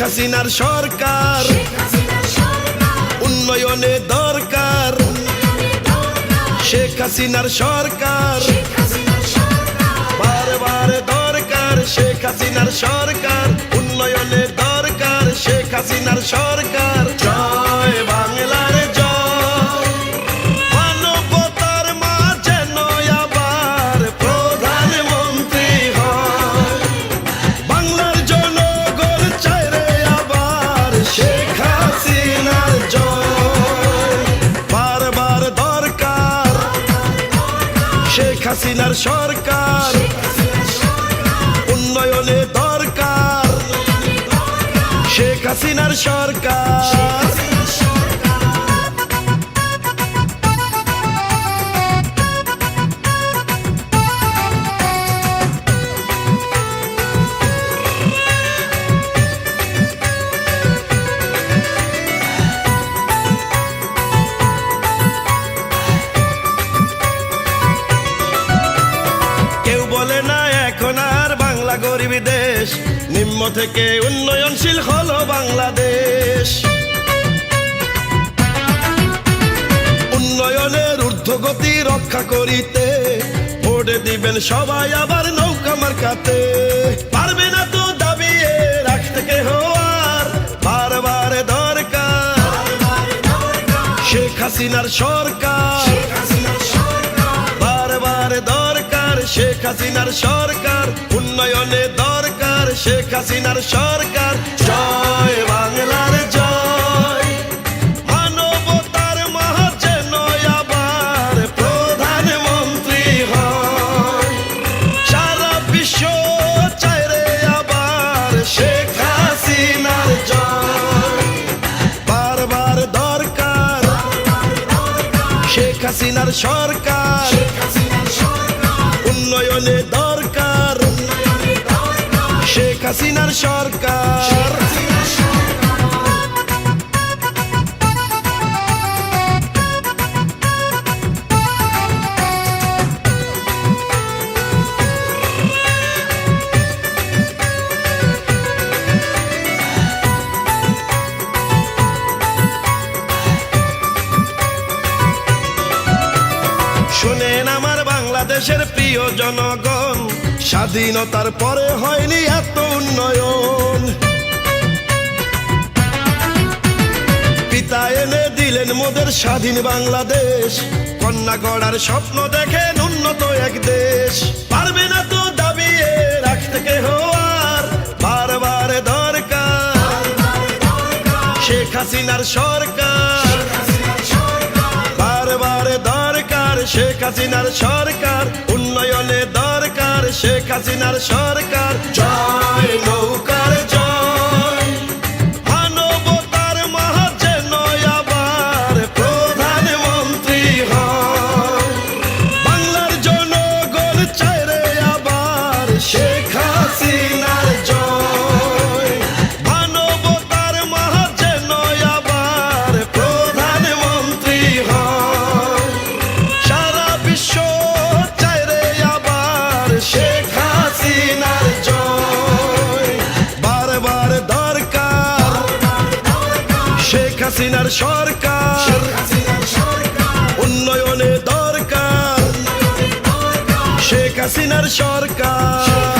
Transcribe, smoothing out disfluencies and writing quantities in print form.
হাসিনার সরকার উন্নয়নে দরকার, শেখ হাসিনার সরকার বারবার দরকার, শেখ হাসিনার সরকার উন্নয়নে দরকার, শেখ হাসিনার সরকার। জয় বাংলার জয়, মানবতার মাঝে নয় আবার প্রধানমন্ত্রী হয়, বাংলার জনগণ চায় রে আবার শেখ হাসিনার জয়। বারবার দরকার শেখ হাসিনার সরকার উন্নয়নে দরকার, শেখ হাসিনার সরকার। কেউ বলে না এখন আর বাংলা গরিব দেশ, নিম্ন থেকে উন্নয়নশীল হলো বাংলাদেশ। উন্নয়নের ঊর্ধ্বগতি রক্ষা করিতে ভোট দিবেন সবাই আবার নৌকা মার্কাতে। পারবে না তো দাবিয়ে রাখতে কেহ আর, বারবার দরকার শেখ হাসিনার সরকার, বারবার দরকার শেখ হাসিনার সরকার উন্নয়নে দরকার, শেখ হাসিনার সরকার। জয় বাংলার জয়, মানবতার মাঝে নয় আবার প্রধানমন্ত্রী হয়, সারা বিশ্ব চায় রে আবার শেখ হাসিনার জয়। বারবার দরকার শেখ হাসিনার সরকার উন্নয়নে দরকার, শেখ হাসিনার সরকার। শোনেন আমার বাংলাদেশের প্রিয় জনগণ, স্বাধীনতার পরে হয়নি এত উন্নয়ন। পিতা এনে দিলেন মোদের স্বাধীন বাংলাদেশ, কন্যা গড়ার স্বপ্ন দেখেন উন্নত এক দেশ। পারবে না তো দাবিয়ে রাখতে কেহ আর, বারবার দরকার শেখ হাসিনার সরকার, বারবার দরকার শেখ হাসিনার সরকার উন্নয়নে দরকার, শেখ হাসিনার সরকার। জয় নৌকার জয়, মানবতার মাঝে নয় আবার প্রধানমন্ত্রী হয়, বাংলার জনগণ চায় রে আবার শেখ হাসিনার জয়। মানবতার মাঝে নয় আবার প্রধানমন্ত্রী হয়, সারা বিশ্ব চায় রে আবার শেখ হাসিনার জয়। বারবার দরকার শেখ হাসিনার সরকার উন্নয়নে দরকার, শেখ হাসিনার সরকার।